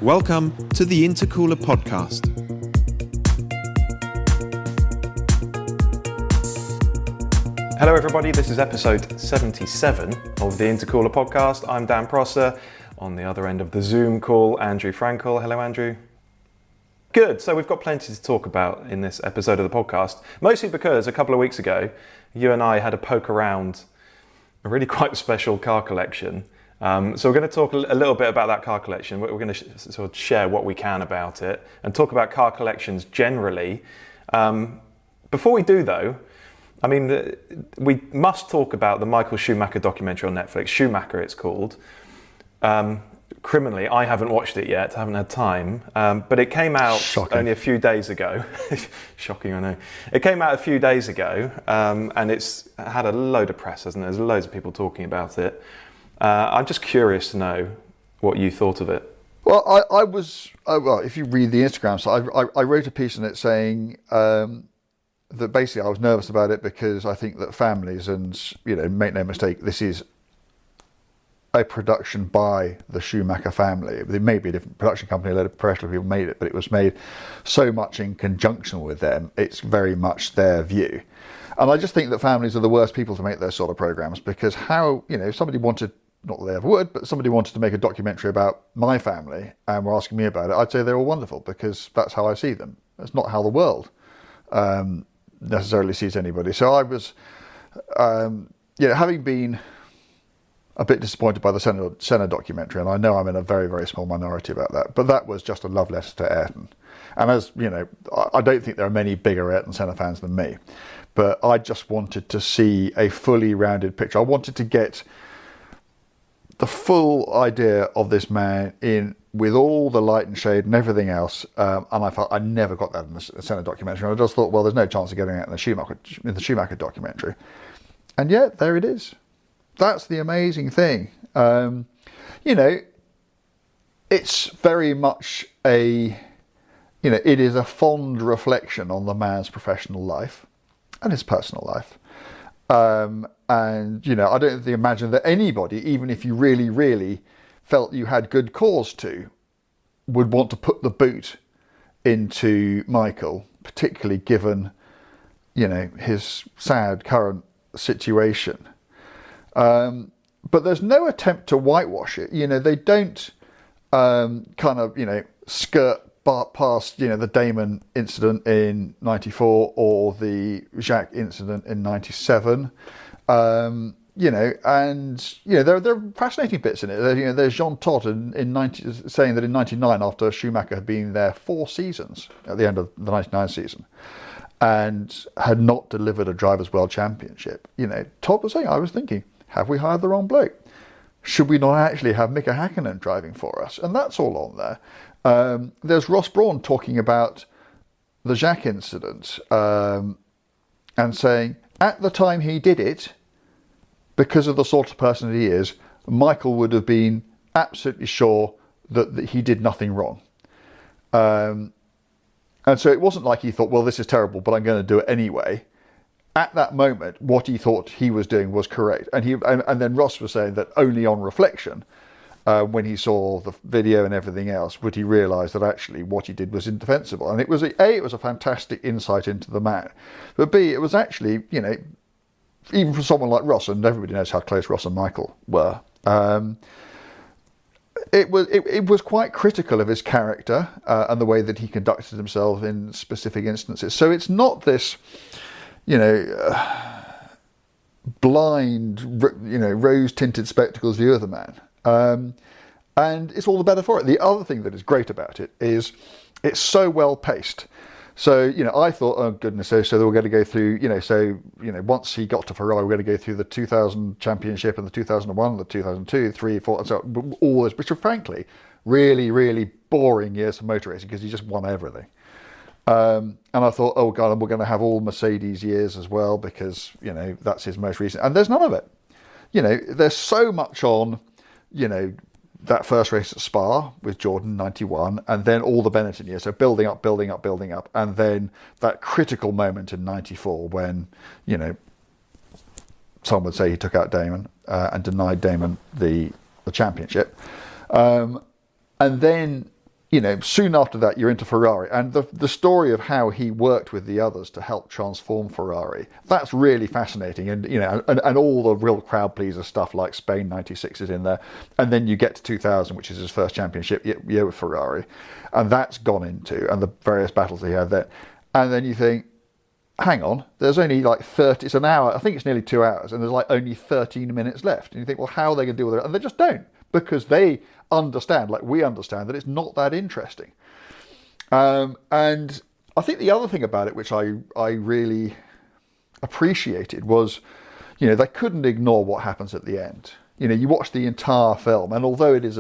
Welcome to the Intercooler podcast. Hello everybody, this is episode 77 of the Intercooler podcast. I'm Dan Prosser. On the other end of the Zoom call, Andrew Frankel. Hello Andrew. Good, so we've got plenty to talk about in this episode of the podcast, mostly because a couple of weeks ago, you and I had a poke around a really quite special car collection. So we're going to talk a little bit about that car collection. We're going to sort of share what we can about it and talk about car collections generally. Before we do though, I mean, we must talk about the Michael Schumacher documentary on Netflix. Schumacher it's called. Criminally, I haven't watched it yet, I haven't had time, but it came out only a few days ago. Shocking, I know. It came out a few days ago, and it's had a load of press, hasn't it? There's loads of people talking about it. I'm just curious to know what you thought of it. Well, well, if you read the Instagram site, I wrote a piece in it saying that basically I was nervous about it because I think that families, and make no mistake, this is a production by the Schumacher family. There may be a different production company, a lot of professional people made it, but it was made so much in conjunction with them. It's very much their view. And I just think that families are the worst people to make those sort of programs, because if somebody wanted, not that they ever would, but somebody wanted to make a documentary about my family and were asking me about it, I'd say they're all wonderful, because that's how I see them. That's not how the world necessarily sees anybody. So I was, having been a bit disappointed by the Senna documentary, and I know I'm in a very, very small minority about that, but that was just a love letter to Ayrton. And as you know, I don't think there are many bigger Ayrton Senna fans than me, but I just wanted to see a fully rounded picture. I wanted to get the full idea of this man in with all the light and shade and everything else, and I felt I never got that in the Senna documentary. And I just thought, well, there's no chance of getting it in the Schumacher documentary, and yet there it is. That's the amazing thing. It's very much it is a fond reflection on the man's professional life and his personal life. And I don't imagine that anybody, even if you really, really felt you had good cause to, would want to put the boot into Michael, particularly given, his sad current situation. But there's no attempt to whitewash it. They don't skirt past the Damon incident in '94 or the Jacques incident in '97. There are fascinating bits in it. There's Jean Todt saying that in '99, after Schumacher had been there 4 seasons at the end of the '99 season and had not delivered a Drivers' World Championship, Todt was saying, I was thinking, have we hired the wrong bloke? Should we not actually have Mika Hakkinen driving for us? And that's all on there. There's Ross Brawn talking about the Jacques incident and saying, at the time he did it, because of the sort of person he is, Michael would have been absolutely sure that he did nothing wrong. And so it wasn't like he thought, well, this is terrible, but I'm going to do it anyway. At that moment, what he thought he was doing was correct. And then Ross was saying that only on reflection, when he saw the video and everything else, would he realise that actually what he did was indefensible. And it was a fantastic insight into the man. But B, it was actually, even for someone like Ross, and everybody knows how close Ross and Michael were, it was quite critical of his character and the way that he conducted himself in specific instances. So it's not this, blind, rose-tinted spectacles view of the man. And it's all the better for it. The other thing that is great about it is it's so well paced. So, I thought, oh goodness, so they were going to go through, once he got to Ferrari, we're going to go through the 2000 championship and the 2001, the 2002, 3, 4, and so all this, which are frankly really, really boring years for motor racing because he just won everything. And I thought, oh God, we're going to have all Mercedes years as well because, that's his most recent. And there's none of it. There's so much on, that first race at Spa with Jordan, 91, and then all the Benetton years. So building up. And then that critical moment in 94 when, some would say he took out Damon and denied Damon the championship. And then soon after that, you're into Ferrari. And the story of how he worked with the others to help transform Ferrari, that's really fascinating. And, and all the real crowd pleaser stuff like Spain 96 is in there. And then you get to 2000, which is his first championship year with Ferrari. And that's gone into, and the various battles he had there. And then you think, hang on, there's only like 30, it's an hour, I think it's nearly 2 hours, and there's like only 13 minutes left. And you think, well, how are they going to deal with it? And they just don't, because they understand, like we understand, that it's not that interesting. And I think the other thing about it, which I really appreciated, was, they couldn't ignore what happens at the end. You watch the entire film, and although it is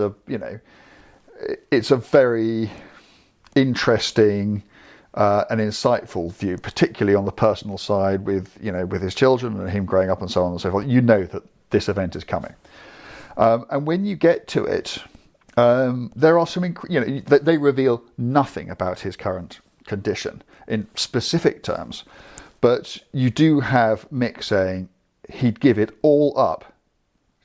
it's a very interesting and insightful view, particularly on the personal side with his children and him growing up and so on and so forth, that this event is coming. And when you get to it, there are some, they reveal nothing about his current condition in specific terms, but you do have Mick saying he'd give it all up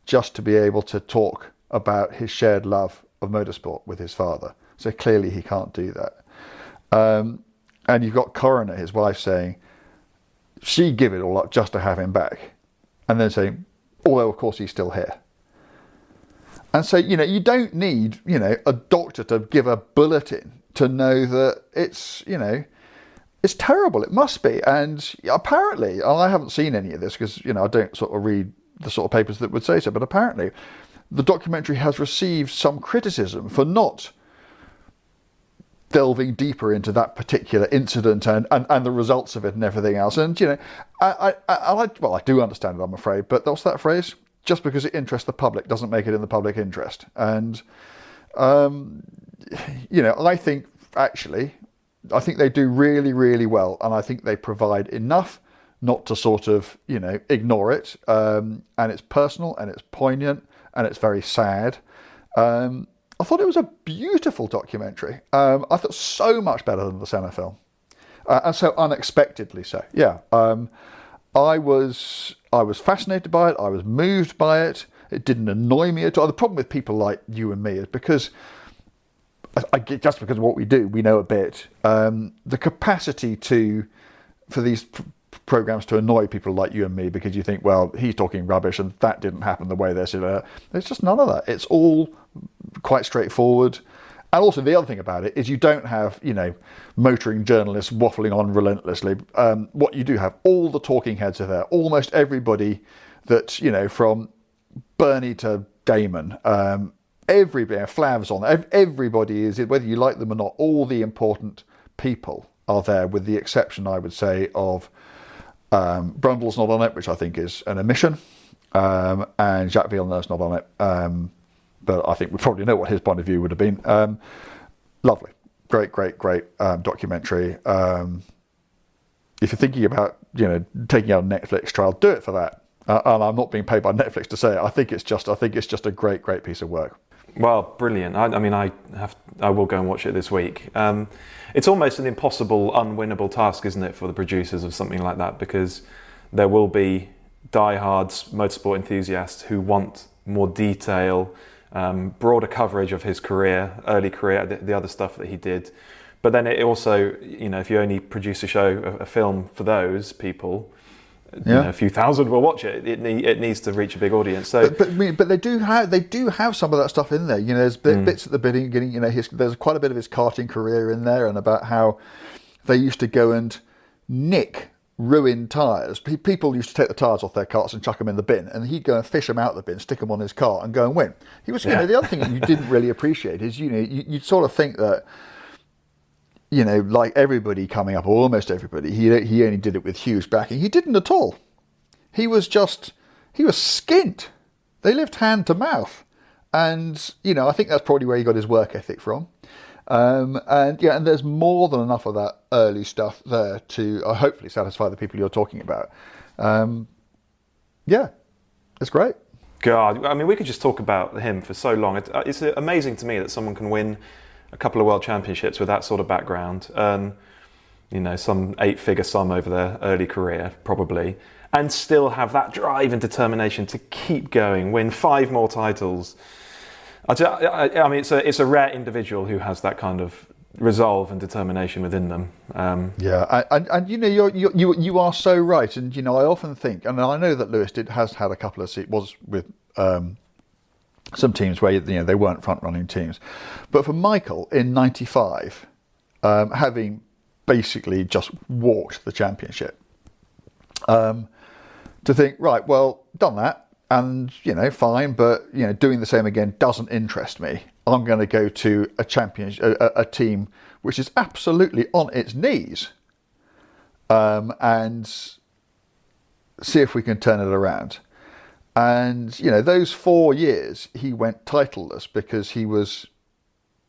just to be able to talk about his shared love of motorsport with his father. So clearly he can't do that. And you've got Coroner, his wife, saying she'd give it all up just to have him back, and then saying, although of course he's still here. And so, you don't need, a doctor to give a bulletin to know that it's terrible. It must be. And apparently, and I haven't seen any of this because, I don't sort of read the sort of papers that would say so, but apparently the documentary has received some criticism for not delving deeper into that particular incident and the results of it and everything else. And, I do understand it, I'm afraid, but what's that phrase? Just because it interests the public doesn't make it in the public interest. And, I think they do really, really well. And I think they provide enough not to sort of, ignore it. And it's personal and it's poignant and it's very sad. I thought it was a beautiful documentary. I thought so much better than the Senna film. And so unexpectedly so. Yeah. I was fascinated by it. I was moved by it. It didn't annoy me at all. The problem with people like you and me is because, just because of what we do, we know a bit. The capacity for these programs to annoy people like you and me because you think, well, he's talking rubbish and that didn't happen the way they're saying. There's just none of that. It's all quite straightforward. And also the other thing about it is you don't have, motoring journalists waffling on relentlessly. What you do have, all the talking heads are there. Almost everybody that, from Bernie to Damon, everybody, Flav's on there. Everybody is, whether you like them or not, all the important people are there, with the exception, I would say, of Brundle's not on it, which I think is an omission. And Jacques Villeneuve's not on it. But I think we probably know what his point of view would have been. Lovely. Great documentary. If you're thinking about, taking out a Netflix trial, do it for that. And I'm not being paid by Netflix to say it. I think it's just a great piece of work. Well, brilliant. I will go and watch it this week. It's almost an impossible, unwinnable task, isn't it, for the producers of something like that? Because there will be diehards, motorsport enthusiasts who want more detail, broader coverage of his career, early career, the other stuff that he did. But then it also, if you only produce a film for those people, a few thousand will watch it. It needs to reach a big audience. So, but they do have some of that stuff in there. There's bits at the beginning. There's quite a bit of his karting career in there, and about how they used to go and nick ruined tyres. People used to take the tyres off their carts and chuck them in the bin, and he'd go and fish them out of the bin, stick them on his car, and go and win. He was, the other thing that you didn't really appreciate is, you'd sort of think that, like everybody coming up, or almost everybody, he only did it with huge backing. He didn't at all. He was skint. They lived hand to mouth, and I think that's probably where he got his work ethic from. And there's more than enough of that early stuff there to hopefully satisfy the people you're talking about. It's great. God, we could just talk about him for so long. It's amazing to me that someone can win a couple of world championships with that sort of background, some 8-figure sum over their early career, probably, and still have that drive and determination to keep going, win 5 more titles. I mean, it's a rare individual who has that kind of resolve and determination within them. And you know, you are so right. And you know, I often think, and I know that Lewis has had a couple of was with some teams where they weren't front running teams, but for Michael in '95, having basically just walked the championship, to think, right, well, done that, and fine, but doing the same again doesn't interest me. I'm going to go to a a team which is absolutely on its knees, and see if we can turn it around. And those 4 years he went titleless because he was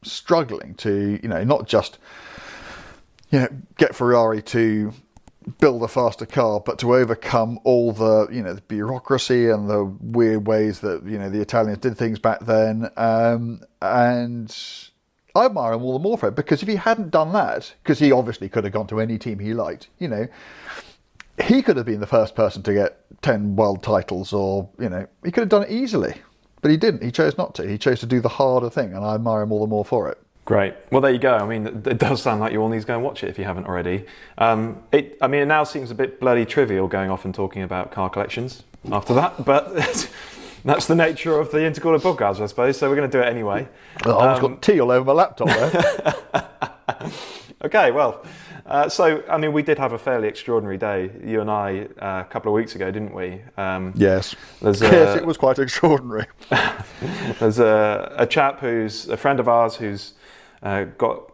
struggling to not just get Ferrari to build a faster car, but to overcome all the the bureaucracy and the weird ways that the Italians did things back then. And I admire him all the more for it, because if he hadn't done that, because he obviously could have gone to any team he liked, he could have been the first person to get 10 world titles, or he could have done it easily, but he didn't. He chose not to. He chose to do the harder thing, and I admire him all the more for it. Great. Well, there you go. I mean, it does sound like you all need to go and watch it if you haven't already. It now seems a bit bloody trivial going off and talking about car collections after that, but that's the nature of the Intercooler podcast, I suppose, so we're going to do it anyway. Well, I've got tea all over my laptop there. Okay, well, so, I mean, we did have a fairly extraordinary day, you and I, a couple of weeks ago, didn't we? Yes. Yes, it was quite extraordinary. There's a chap who's a friend of ours who's got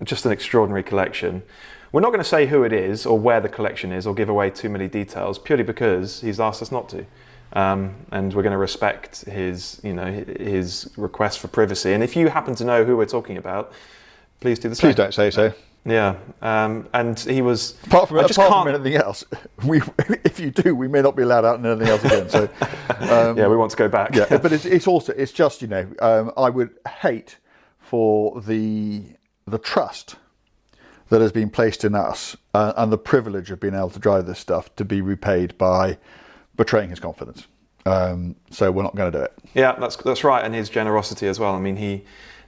just an extraordinary collection. We're not going to say who it is or where the collection is or give away too many details, purely because he's asked us not to. And we're going to respect his request for privacy. And if you happen to know who we're talking about, please do the same. Please don't say so. Yeah, and he was... Apart from anything else, if you do, we may not be allowed out in anything else again. So, yeah, we want to go back. Yeah, but it's just I would hate for the trust that has been placed in us and the privilege of being able to drive this stuff to be repaid by betraying his confidence. So we're not going to do it. Yeah, that's right, and his generosity as well. I mean, he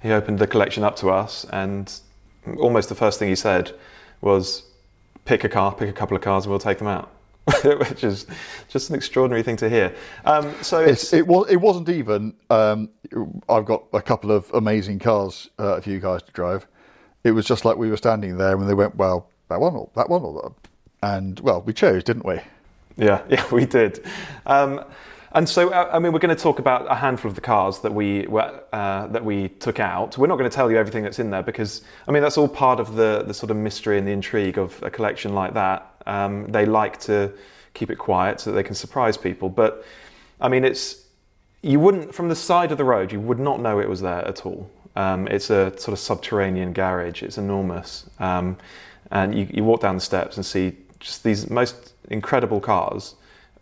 opened the collection up to us, and almost the first thing he said was, pick a couple of cars and we'll take them out. Which is just an extraordinary thing to hear. So it wasn't even, I've got a couple of amazing cars for you guys to drive. It was just like we were standing there and they went, well, that one or that. And, well, we chose, didn't we? Yeah, we did. And so, I mean, we're going to talk about a handful of the cars that we took out. We're not going to tell you everything that's in there because, I mean, that's all part of the sort of mystery and the intrigue of a collection like that. They like to keep it quiet so that they can surprise people. But, I mean, you wouldn't, from the side of the road, you would not know it was there at all. It's a sort of subterranean garage. It's enormous. And you walk down the steps and see just these most incredible cars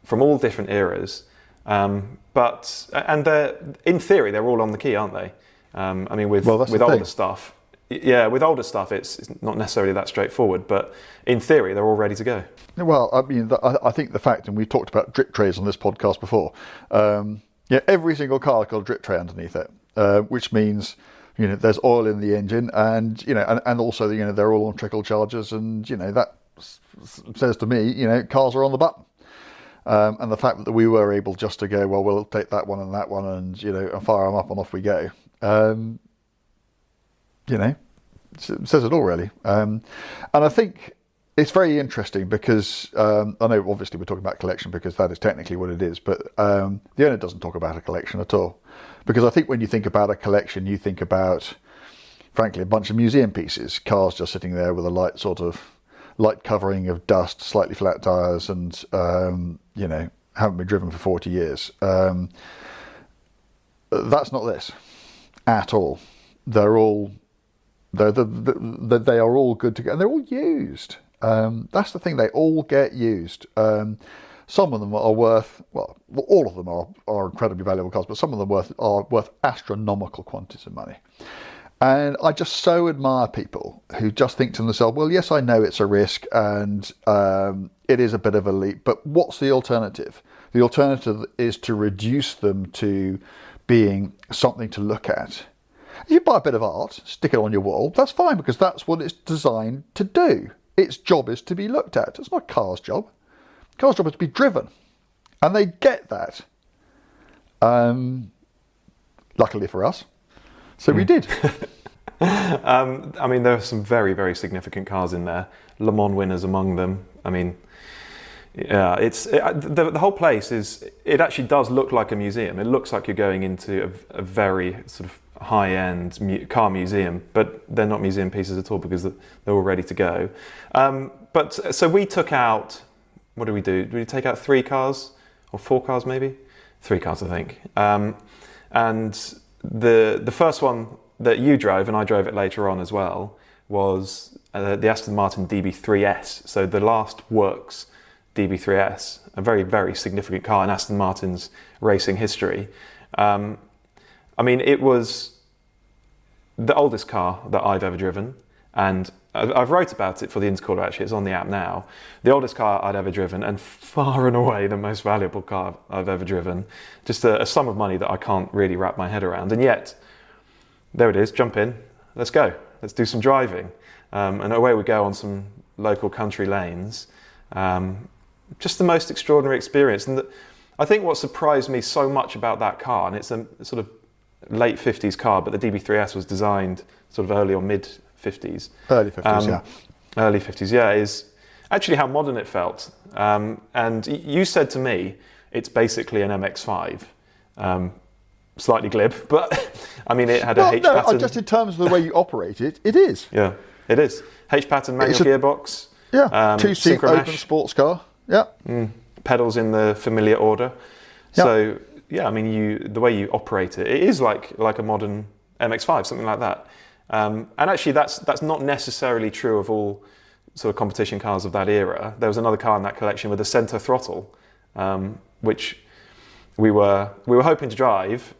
from all different eras. But they're, in theory, they're all on the key, aren't they? I mean, with older stuff, with older stuff, it's not necessarily that straightforward. But in theory, they're all ready to go. Well, I mean, I think the fact, and we talked about drip trays on this podcast before. Every single car has got a drip tray underneath it, which means there's oil in the engine, and and also they're all on trickle chargers, and that says to me, cars are on the button. And the fact that we were able just to go, well, we'll take that one and and fire them up and off we go. Says it all really. And I think it's very interesting because I know obviously we're talking about collection because that is technically what it is, but the owner doesn't talk about a collection at all. Because I think when you think about a collection, you think about, frankly, a bunch of museum pieces, cars just sitting there with a light covering of dust, slightly flat tyres, and haven't been driven for 40 years. That's not this at all. They are all good to go, and they're all used. That's the thing; they all get used. Some of them are worth, well, all of them are incredibly valuable cars, but some of them are worth astronomical quantities of money. And I just so admire people who just think to themselves, well, yes, I know it's a risk and it is a bit of a leap, but what's the alternative? The alternative is to reduce them to being something to look at. If you buy a bit of art, stick it on your wall, that's fine, because that's what it's designed to do. Its job is to be looked at. It's not a car's job. Car's job is to be driven. And they get that. Luckily for us. So we did. I mean, there are some very, very significant cars in there. Le Mans winners among them. I mean, yeah, the whole place it actually does look like a museum. It looks like you're going into a very sort of high-end car museum, but they're not museum pieces at all because they're all ready to go. But so we took out, what did we do? Did we take out 3 cars or 4 cars maybe? 3 cars, I think. And the first one that you drove, and I drove it later on as well, was the Aston Martin DB3S. So the last works DB3S, a very, very significant car in Aston Martin's racing history. I mean, it was the oldest car that I've ever driven, and I've wrote about it for the Intercooler actually, it's on the app now. The oldest car I'd ever driven, and far and away the most valuable car I've ever driven. Just a sum of money that I can't really wrap my head around, and yet, there it is, jump in, let's go, let's do some driving. And away we go on some local country lanes. Just the most extraordinary experience. And I think what surprised me so much about that car, and it's a sort of late 50s car, but the DB3S was designed sort of early or mid 50s. Early 50s, yeah. Early 50s, yeah, is actually how modern it felt. And you said to me, it's basically an MX-5. Slightly glib, but I mean, it had a H pattern. Just in terms of the way you operate it, it is. Yeah, it is. H pattern manual gearbox. Yeah, 2-seat open sports car. Yeah. Pedals in the familiar order. Yeah. So yeah, I mean, the way you operate it is like a modern MX-5, something like that. And actually, that's not necessarily true of all sort of competition cars of that era. There was another car in that collection with a centre throttle, which we were hoping to drive.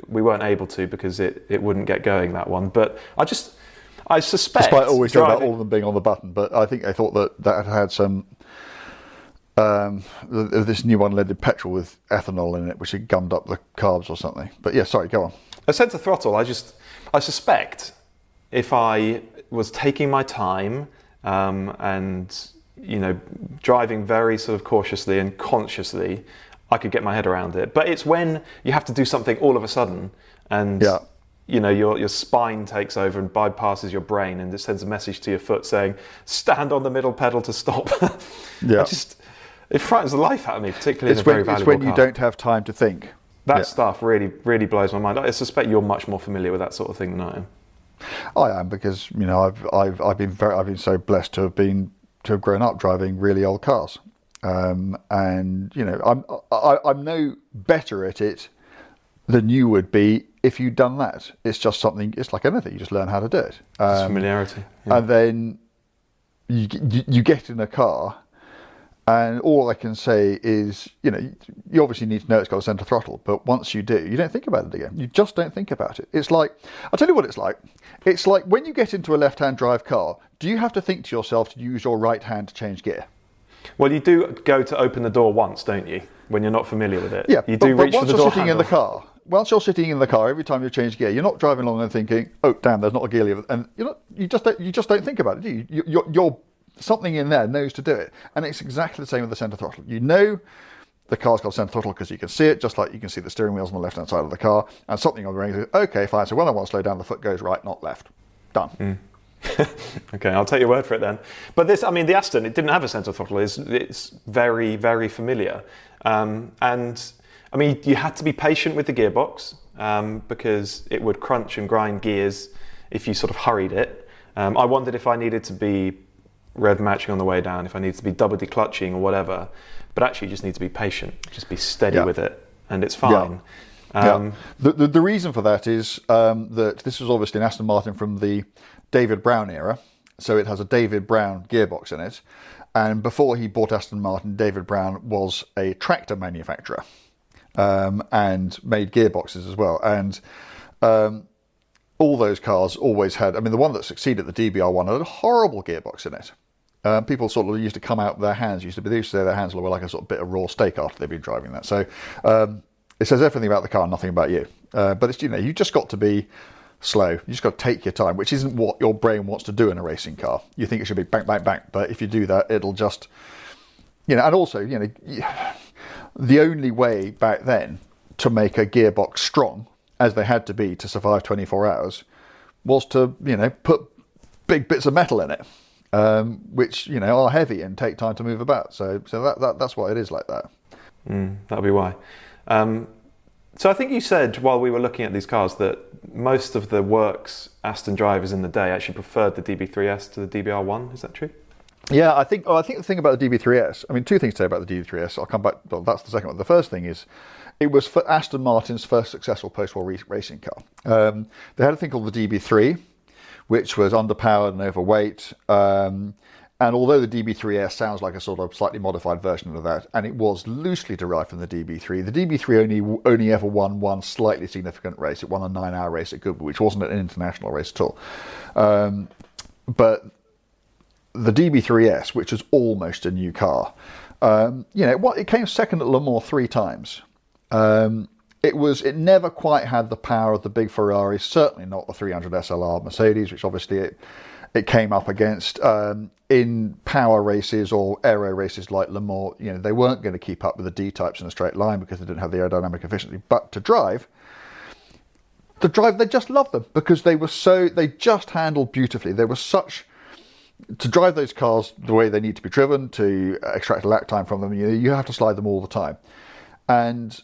We weren't able to because it wouldn't get going, that one. But I suspect. Despite always talking about all of them being on the button, but I think they thought that had some. This new one leaded petrol with ethanol in it, which had gummed up the carbs or something. But yeah, sorry, go on. A centre throttle. I suspect if I was taking my time and driving very sort of cautiously and consciously, I could get my head around it. But it's when you have to do something all of a sudden and your spine takes over and bypasses your brain and it sends a message to your foot saying, stand on the middle pedal to stop. Yeah. It frightens the life out of me, particularly in a very valuable car. It's when you don't have time to think. That stuff really, really blows my mind. I suspect you're much more familiar with that sort of thing than I am. I am, because I've been so blessed to have grown up driving really old cars. And I'm no better at it than you would be if you'd done that. It's just something. It's like anything. You just learn how to do it. It's familiarity. Yeah. And then you get in a car, and all I can say is, you obviously need to know it's got a centre throttle. But once you do, you don't think about it again. You just don't think about it. It's like, I'll tell you what it's like. It's like when you get into a left-hand drive car. Do you have to think to yourself to use your right hand to change gear? Well, you do go to open the door once, don't you? When you're not familiar with it. Yeah, you do reach for the door once you're sitting in the car, every time you change gear, you're not driving along and thinking, "Oh, damn, there's not a gear lever," and you just don't think about it, do you? You're something in there knows to do it, and it's exactly the same with the centre throttle. You know, the car's got centre throttle because you can see it, just like you can see the steering wheels on the left-hand side of the car, and something on the ring says, "Okay, fine. So when I want to slow down, the foot goes right, not left. Done." Okay, I'll take your word for it then. But the Aston, it didn't have a centre throttle. It's very, very familiar. And I mean, you had to be patient with the gearbox because it would crunch and grind gears if you sort of hurried it. I wondered if I needed to be rev matching on the way down, if I needed to be double declutching or whatever. But actually, you just need to be patient. Just be steady with it, and it's fine. Yeah. The reason for that is that this was obviously an Aston Martin from the David Brown era, so it has a David Brown gearbox in it. And before he bought Aston Martin, David Brown was a tractor manufacturer and made gearboxes as well. And all those cars always had, the one that succeeded, the DBR1, had a horrible gearbox in it. People sort of used to come out with their hands, they used to say their hands were like a sort of bit of raw steak after they'd been driving that. So It says everything about the car, nothing about you. But it's, you just got to be slow. You just got to take your time, which isn't what your brain wants to do in a racing car. You think it should be bang, bang, bang. But if you do that, it'll just, and also, the only way back then to make a gearbox strong, as they had to be to survive 24 hours, was to, put big bits of metal in it, which, are heavy and take time to move about. So that's why it is like that. That'll be why. So I think you said while we were looking at these cars that most of the works Aston drivers in the day actually preferred the DB3S to the DBR1. Is that true? Yeah, I think the thing about the DB3S, I mean, two things to say about the DB3S. I'll come back. Well, that's the second one. The first thing is, it was for Aston Martin's first successful post-war racing car. They had a thing called the DB3, which was underpowered and overweight. And although the DB3S sounds like a sort of slightly modified version of that, and it was loosely derived from the DB3, the DB3 only ever won one slightly significant race. It won a 9-hour race at Goodwood, which wasn't an international race at all. But the DB3S, which was almost a new car, it came second at Le Mans 3 times. It never quite had the power of the big Ferraris, certainly not the 300 SLR Mercedes, which obviously it came up against in power races or aero races like Le Mans. They weren't going to keep up with the D-types in a straight line because they didn't have the aerodynamic efficiency. But to drive, they just loved them because they just handled beautifully. They were to drive those cars the way they need to be driven, to extract lap time from them, you have to slide them all the time. And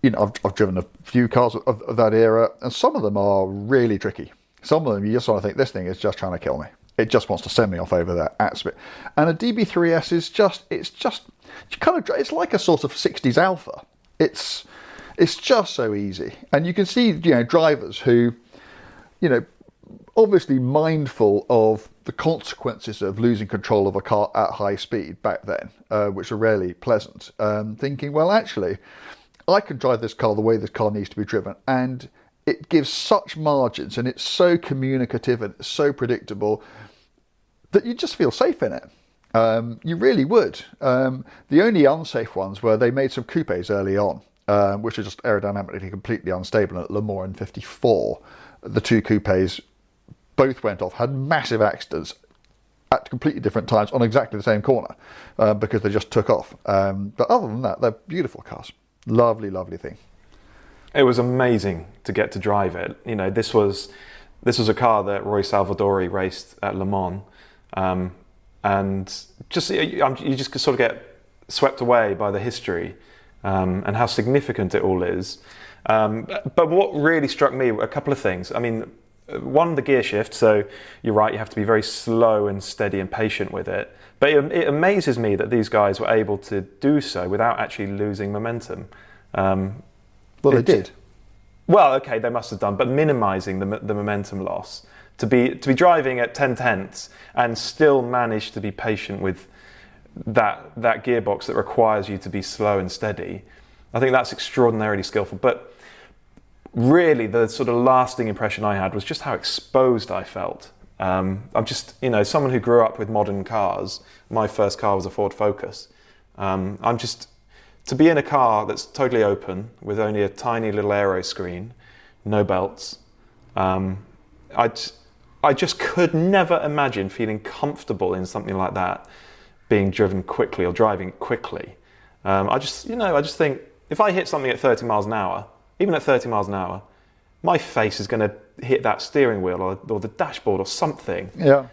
I've driven a few cars of that era, and some of them are really tricky. Some of them you just want to think, this thing is just trying to kill me. It just wants to send me off over that aspect. And a DB3S is it's like a sort of 60s Alpha. It's just so easy. And you can see, drivers who, obviously mindful of the consequences of losing control of a car at high speed back then, which are rarely pleasant, thinking, well, actually, I can drive this car the way this car needs to be driven, and it gives such margins, and it's so communicative and it's so predictable that you just feel safe in it. You really would. The only unsafe ones were they made some coupes early on, which are just aerodynamically completely unstable. At Le Mans in 54, the two coupes both went off, had massive accidents at completely different times on exactly the same corner because they just took off. But other than that, they're beautiful cars. Lovely, lovely thing. It was amazing to get to drive it. This was a car that Roy Salvadori raced at Le Mans, and you just sort of get swept away by the history and how significant it all is. But what really struck me were a couple of things. I mean, one, the gear shift. So you're right, you have to be very slow and steady and patient with it. But it amazes me that these guys were able to do so without actually losing momentum. Well, they did. Well, okay, they must have done, but minimising the momentum loss. To be driving at 10 tenths and still manage to be patient with that gearbox that requires you to be slow and steady, I think that's extraordinarily skillful. But really, the sort of lasting impression I had was just how exposed I felt. I'm just, someone who grew up with modern cars. My first car was a Ford Focus. To be in a car that's totally open with only a tiny little aero screen, no belts, I just could never imagine feeling comfortable in something like that, being driven quickly or driving quickly. I just think if I hit something at 30 miles an hour, even at 30 miles an hour, my face is going to hit that steering wheel or the dashboard or something. Yeah.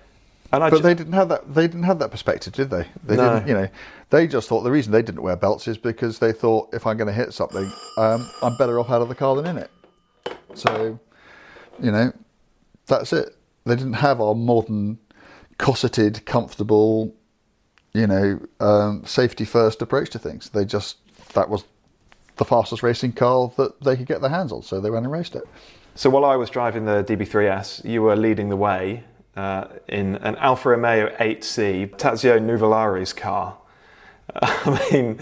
But they didn't have that. They didn't have that perspective, did they? They didn't. They just thought the reason they didn't wear belts is because they thought if I'm going to hit something, I'm better off out of the car than in it. So, that's it. They didn't have our modern, cosseted, comfortable, safety first approach to things. That was the fastest racing car that they could get their hands on, so they went and raced it. So while I was driving the DB3S, you were leading the way in an Alfa Romeo 8C Tazio Nuvolari's car. And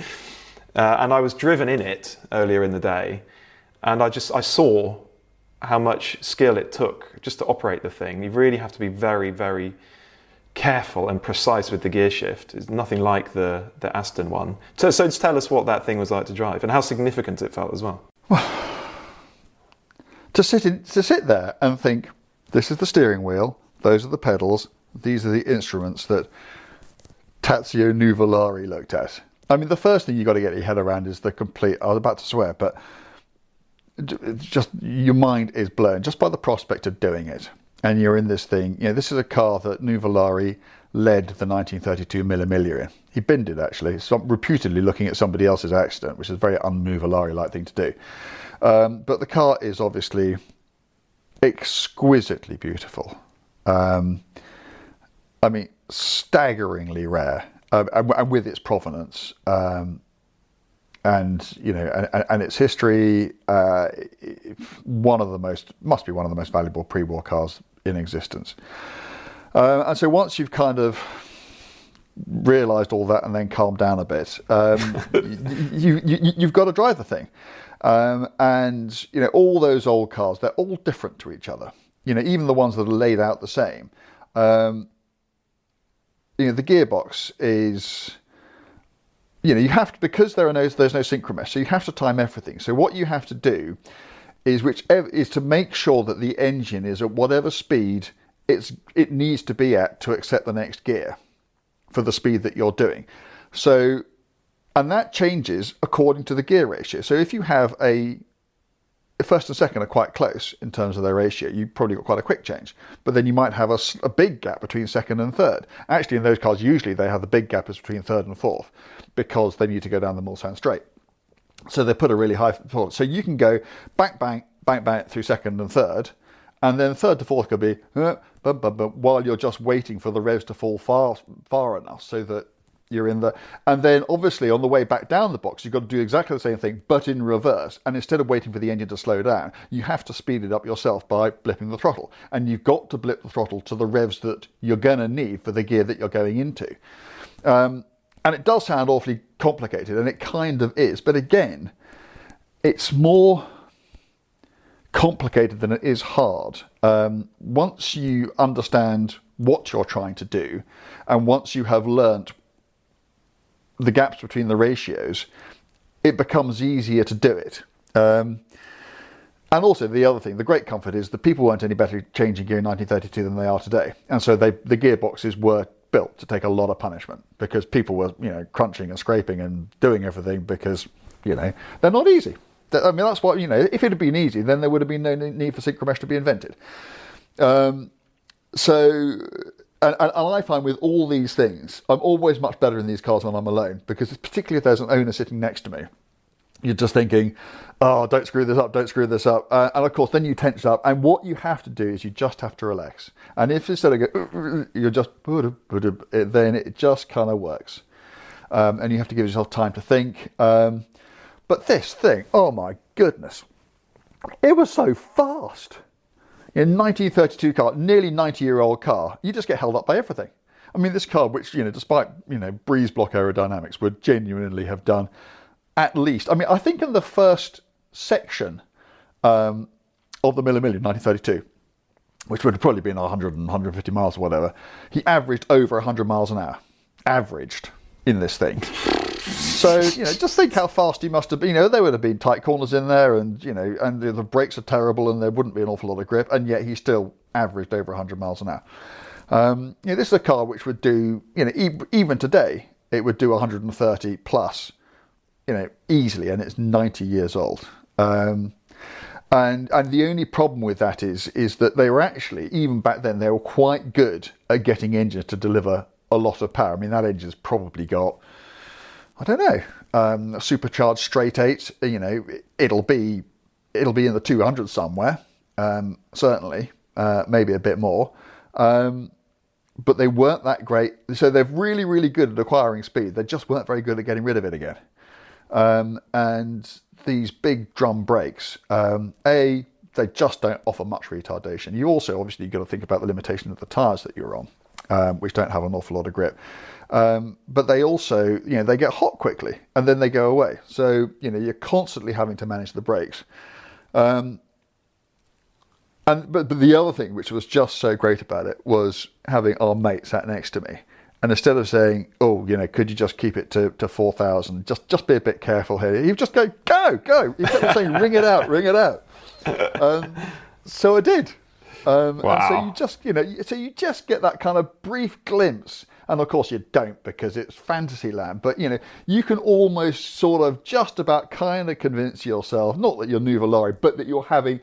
I was driven in it earlier in the day, and I saw how much skill it took just to operate the thing. You really have to be very, very careful and precise with the gear shift. It's nothing like the Aston one. So just tell us what that thing was like to drive and how significant it felt as well. To sit there and think, this is the steering wheel, those are the pedals, these are the instruments that Tazio Nuvolari looked at. I mean, the first thing you've got to get your head around is the complete, I was about to swear, but just your mind is blown just by the prospect of doing it. And you're in this thing, this is a car that Nuvolari led the 1932 Mille Miglia in. He binned it, actually, reputedly looking at somebody else's accident, which is a very un-Nuvolari-like thing to do. But the car is obviously exquisitely beautiful. I mean, staggeringly rare, and with its provenance, and its history, must be one of the most valuable pre-war cars in existence. And so once you've kind of realised all that and then calmed down a bit, you've got to drive the thing. And all those old cars, they're all different to each other. Even the ones that are laid out the same. The gearbox is, you have to, because there's no synchromesh, so you have to time everything. So what you have to do is to make sure that the engine is at whatever speed it needs to be at to accept the next gear for the speed that you're doing. So, and that changes according to the gear ratio. So if you have first and second are quite close in terms of their ratio, you've probably got quite a quick change. But then you might have a big gap between second and third. Actually, in those cars, usually they have the big gap is between third and fourth because they need to go down the Mulsanne straight. So they put a really high forward. So you can go bang, bang, bang, bang through second and third. And then third to fourth could be while you're just waiting for the revs to fall far enough so that you're in the... And then obviously on the way back down the box, you've got to do exactly the same thing, but in reverse. And instead of waiting for the engine to slow down, you have to speed it up yourself by blipping the throttle. And you've got to blip the throttle to the revs that you're going to need for the gear that you're going into. And it does sound awfully complicated, and it kind of is. But again, it's more complicated than it is hard. Once you understand what you're trying to do, and once you have learnt the gaps between the ratios, it becomes easier to do it. And also the other thing, the great comfort is that people weren't any better changing gear in 1932 than they are today. And so the gearboxes were built to take a lot of punishment because people were, crunching and scraping and doing everything because, they're not easy. I mean, that's what, if it had been easy, then there would have been no need for synchromesh to be invented. And I find with all these things, I'm always much better in these cars when I'm alone, because particularly if there's an owner sitting next to me, you're just thinking, oh, don't screw this up, don't screw this up. And of course, then you tense up. And what you have to do is you just have to relax. And if instead of go, you're just, then it just kind of works. And you have to give yourself time to think. But this thing, oh my goodness, it was so fast. In 1932 car, nearly 90-year-old car, you just get held up by everything. I mean, this car, which, despite, breeze block aerodynamics, would genuinely have done at least, I think in the first section of the Mille Miglia in 1932, which would have probably been 100 and 150 miles or whatever, he averaged over 100 miles an hour. Averaged in this thing. So, just think how fast he must have been. There would have been tight corners in there and, and the brakes are terrible and there wouldn't be an awful lot of grip, and yet he still averaged over 100 miles an hour. This is a car which would do, even today, it would do 130 plus, easily, and it's 90 years old. And the only problem with that is that they were actually, even back then, they were quite good at getting engines to deliver a lot of power. I mean, that engine's probably got, I don't know, a supercharged straight 8, it'll be in the 200s somewhere, certainly, maybe a bit more. But they weren't that great. So they're really, really good at acquiring speed. They just weren't very good at getting rid of it again. And these big drum brakes, they just don't offer much retardation. You also, obviously, you've got to think about the limitation of the tyres that you're on, which don't have an awful lot of grip. But they also, they get hot quickly and then they go away. So, you're constantly having to manage the brakes. but the other thing which was just so great about it was having our mate sat next to me, and instead of saying, "Oh, could you just keep it to 4,000? Just be a bit careful here," he'd just go. He kept saying, "Ring it out, ring it out." So I did. Wow. And so you just get that kind of brief glimpse. And of course you don't, because it's Fantasyland. But you can almost sort of just about kind of convince yourself, not that you're Nuvolari, but that you're having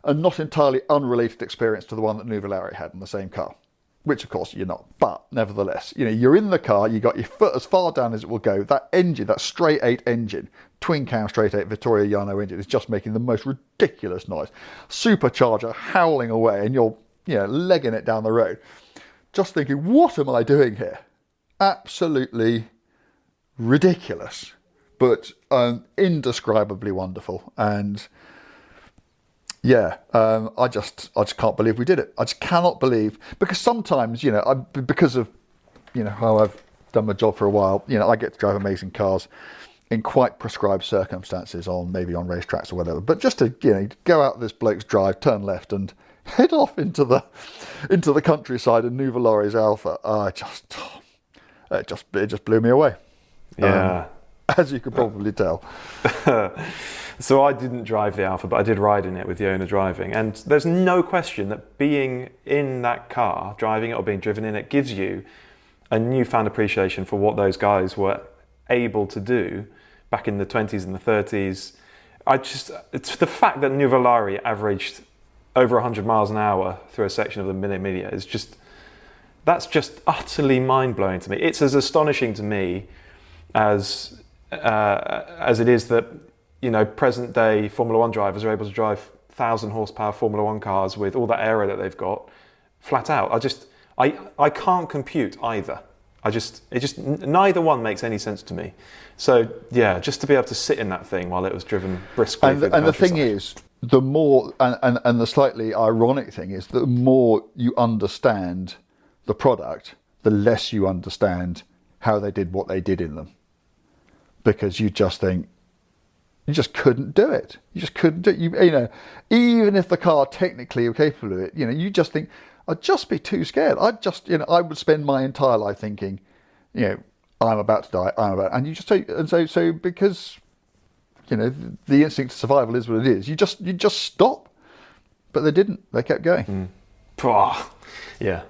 a not entirely unrelated experience to the one that Nuvolari had in the same car. Which of course you're not. But nevertheless, you're in the car, you got your foot as far down as it will go. That engine, that straight 8 engine, twin cam straight 8 Vittorio Jano engine, is just making the most ridiculous noise. Supercharger howling away, and you're legging it down the road. Just thinking, what am I doing here? Absolutely ridiculous, but indescribably wonderful. And I just can't believe we did it. I just cannot believe, because sometimes, because of how I've done my job for a while, I get to drive amazing cars in quite prescribed circumstances, maybe on racetracks or whatever. But just to go out this bloke's drive, turn left, and head off into the countryside in Nuvolari's Alpha. It just blew me away. Yeah, as you could probably tell. So I didn't drive the Alpha, but I did ride in it with the owner driving. And there's no question that being in that car, driving it or being driven in it, gives you a newfound appreciation for what those guys were able to do back in the 20s and the 30s. It's the fact that Nuvolari averaged over 100 miles an hour through a section of the Mille is that's just utterly mind-blowing to me. It's as astonishing to me as it is that present day Formula One drivers are able to drive 1,000 horsepower Formula One cars with all that aero that they've got flat out. I can't compute either. Neither one makes any sense to me. So yeah, just to be able to sit in that thing while it was driven briskly. And the thing is, the more, and the slightly ironic thing is, the more you understand the product, the less you understand how they did what they did in them. Because you just think, you just couldn't do it. You just couldn't do it. Even if the car technically were capable of it, you just think, I'd just be too scared. I would spend my entire life thinking, I'm about to die, and you just say, and so because, the instinct of survival is what it is. You just stop, but they didn't. They kept going. Yeah.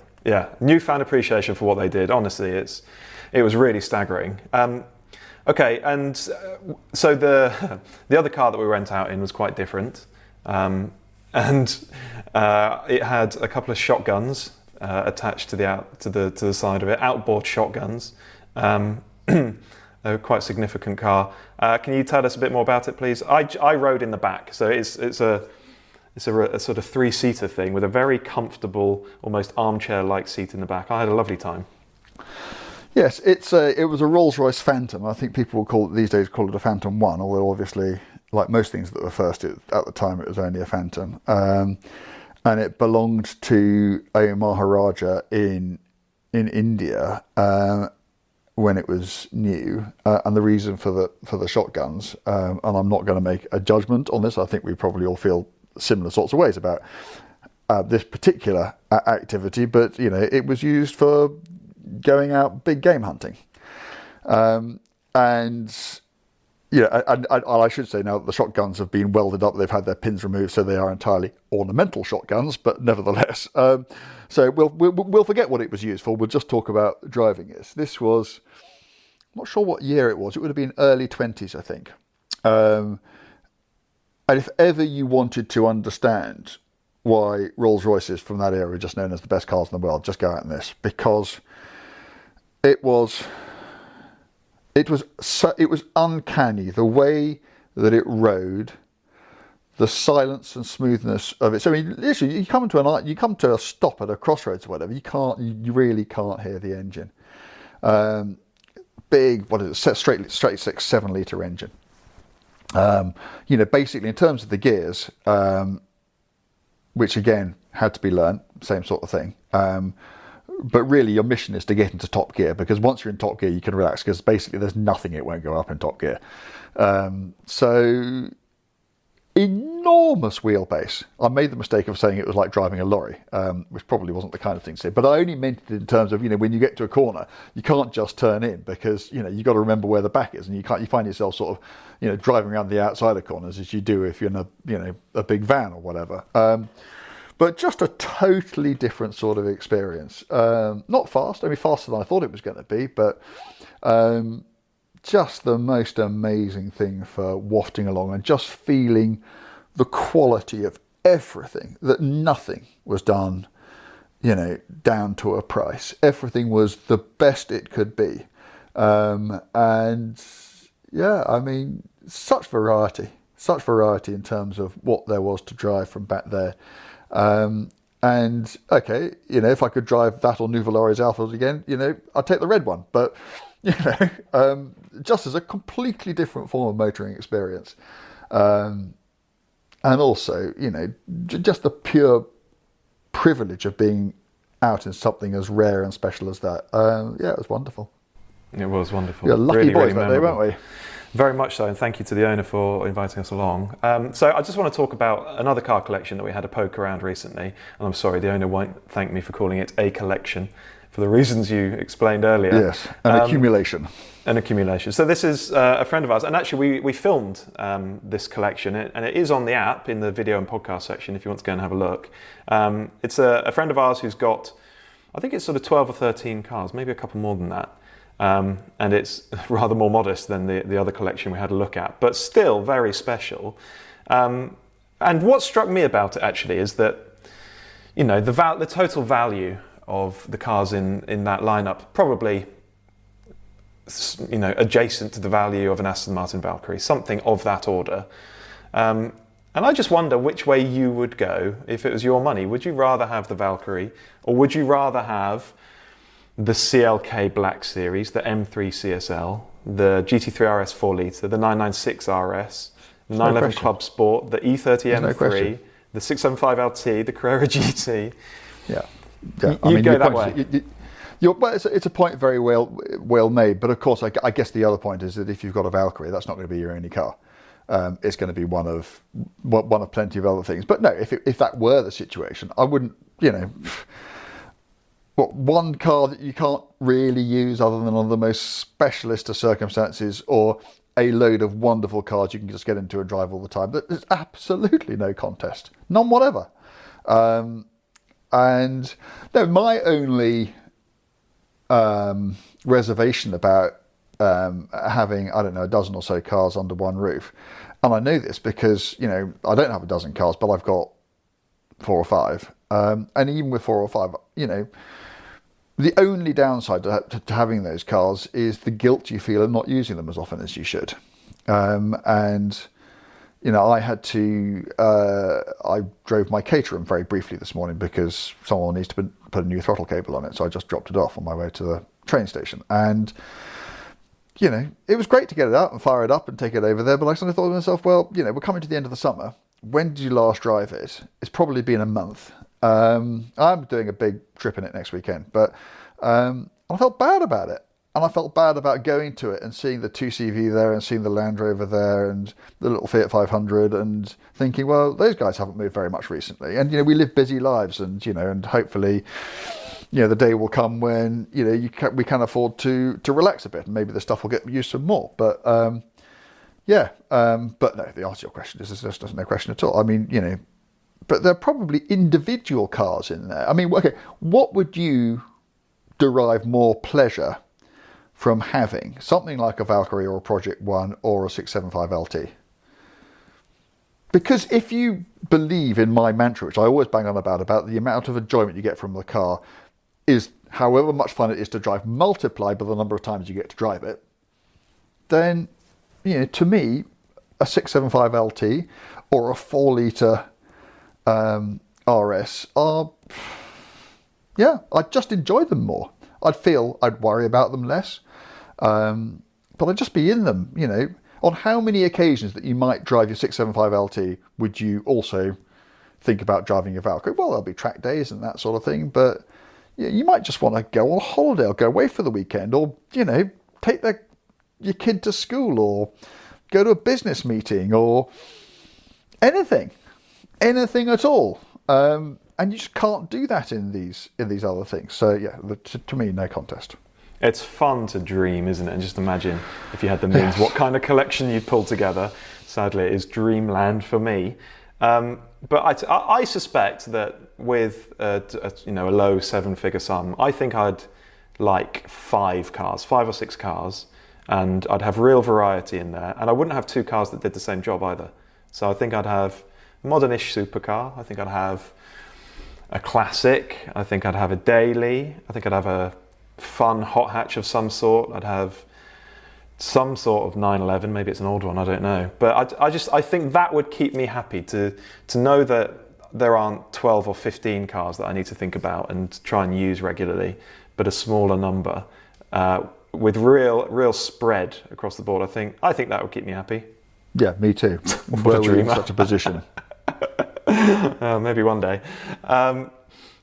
Newfound appreciation for what they did. Honestly, it was really staggering. Okay, and so the other car that we went out in was quite different, and it had a couple of shotguns attached to the side of it, outboard shotguns. They were quite a significant car. Can you tell us a bit more about it, please? I rode in the back, so it's a sort of 3-seater thing with a very comfortable, almost armchair-like seat in the back. I had a lovely time. Yes, it was a Rolls-Royce Phantom. I think people will these days call it a Phantom 1, although obviously, like most things that were first, at the time it was only a Phantom. And it belonged to a Maharaja in India when it was new. And the reason for the shotguns, and I'm not going to make a judgment on this, I think we probably all feel similar sorts of ways about this particular activity, but it was used for going out big game hunting, and I should say now that the shotguns have been welded up, they've had their pins removed, so they are entirely ornamental shotguns, but nevertheless, so we'll forget what it was used for. We'll just talk about driving it. This was, I'm not sure what year it was. It would have been early 20s, I think. And if ever you wanted to understand why Rolls-Royces from that era are just known as the best cars in the world, just go out in this, because it was uncanny the way that it rode, the silence and smoothness of it. So I mean, literally, you come to a stop at a crossroads or whatever, you really can't hear the engine. Big, what is it? Straight 6, 7-litre engine. Basically in terms of the gears, which again had to be learned, same sort of thing. But really your mission is to get into top gear, because once you're in top gear you can relax, because basically there's nothing it won't go up in top gear. So enormous wheelbase. I made the mistake of saying it was like driving a lorry, which probably wasn't the kind of thing to say, but I only meant it in terms of, when you get to a corner, you can't just turn in, because, you've got to remember where the back is, and you find yourself sort of, driving around the outside of corners as you do if you're in a big van or whatever. But just a totally different sort of experience. Not fast, faster than I thought it was going to be, but just the most amazing thing for wafting along and just feeling the quality of everything, that nothing was done, down to a price. Everything was the best it could be. And yeah, such variety in terms of what there was to drive from back there. And okay, if I could drive that or New Valori's Alpha again, I'd take the red one. But, just as a completely different form of motoring experience. And also, just the pure privilege of being out in something as rare and special as that. Yeah, it was wonderful. It was wonderful. You're lucky really, boys really that day, weren't we? Very much so, and thank you to the owner for inviting us along. So I just want to talk about another car collection that we had a poke around recently, and I'm sorry, the owner won't thank me for calling it a collection, for the reasons you explained earlier. Yes, an accumulation. An accumulation. So this is a friend of ours, and actually we filmed this collection, and it is on the app in the video and podcast section if you want to go and have a look. It's a friend of ours who's got, I think it's sort of 12 or 13 cars, maybe a couple more than that. And it's rather more modest than the other collection we had a look at, but still very special. And what struck me about it actually is that, the total value of the cars in that lineup probably, adjacent to the value of an Aston Martin Valkyrie, something of that order. And I just wonder which way you would go if it was your money. Would you rather have the Valkyrie, or would you rather have the CLK Black Series, the M3 CSL, the GT3 RS 4 litre, the 996 RS, the 911 Club Sport, the E30 M3, the 675 LT, the Carrera GT? Yeah. You'd go that way. It's a point very well made, but of course, I guess the other point is that if you've got a Valkyrie, that's not going to be your only car. It's going to be one of plenty of other things. But no, if that were the situation, I wouldn't, one car that you can't really use other than under the most specialist of circumstances, or a load of wonderful cars you can just get into and drive all the time. There's absolutely no contest. None whatever. And no, my only reservation about having, I don't know, a dozen or so cars under one roof, and I know this because, I don't have a dozen cars, but I've got 4 or 5. And even with 4 or 5, the only downside to having those cars is the guilt you feel of not using them as often as you should. And I had to, I drove my Caterham very briefly this morning because someone needs to put a new throttle cable on it. So I just dropped it off on my way to the train station. And, it was great to get it out and fire it up and take it over there. But I suddenly thought to myself, well, we're coming to the end of the summer. When did you last drive it? It's probably been a month. I'm doing a big trip in it next weekend, but I felt bad about it. And I felt bad about going to it and seeing the 2CV there and seeing the Land Rover there and the little Fiat 500 and thinking, well, those guys haven't moved very much recently. And, we live busy lives and, and hopefully, the day will come when, we can afford to relax a bit and maybe the stuff will get used some more. But, but no, the answer to your question is there's just no question at all. But there are probably individual cars in there. Okay, what would you derive more pleasure from having? Something like a Valkyrie or a Project One or a 675 LT? Because if you believe in my mantra, which I always bang on about the amount of enjoyment you get from the car is however much fun it is to drive multiplied by the number of times you get to drive it, then, to me, a 675 LT or a 4 litre RS are, I'd just enjoy them more. I'd worry about them less, but I'd just be in them, On how many occasions that you might drive your 675 LT would you also think about driving your Valkyrie? Well, there'll be track days and that sort of thing, but you might just want to go on holiday or go away for the weekend, or, take your kid to school or go to a business meeting or anything at all. And you just can't do that in these other things. So yeah, to me, no contest. It's fun to dream, isn't it? And just imagine if you had the means, what kind of collection you'd pull together. Sadly, it is dreamland for me. But I suspect that with a low 7-figure sum, I think I'd like 5 or 6 cars, and I'd have real variety in there. And I wouldn't have 2 cars that did the same job either. So I think I'd have a modern-ish supercar. I think I'd have a classic. I think I'd have a daily. I think I'd have a fun hot hatch of some sort. I'd have some sort of 911. Maybe it's an old one, I don't know. But I think that would keep me happy to know that there aren't 12 or 15 cars that I need to think about and try and use regularly, but a smaller number with real spread across the board. I think that would keep me happy. Yeah, me too. Were we in such a position? Maybe one day.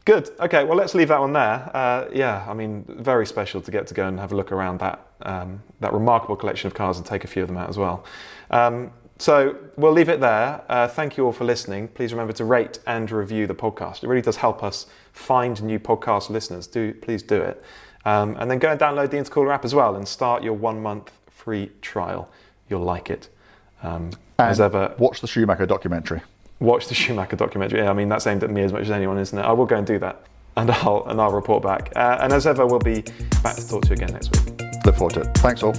Good. Okay, well, let's leave that one there. Very special to get to go and have a look around that remarkable collection of cars and take a few of them out as well. So we'll leave it there. Thank you all for listening. Please remember to rate and review the podcast. It really does help us find new podcast listeners. Please do it. And then go and download the Intercooler app as well and start your 1-month free trial. You'll like it. As ever, watch the Schumacher documentary. Watch the Schumacher documentary. Yeah, I mean, that's aimed at me as much as anyone, isn't it? I will go and do that, and I'll report back. And as ever, we'll be back to talk to you again next week. Look forward to it. Thanks all.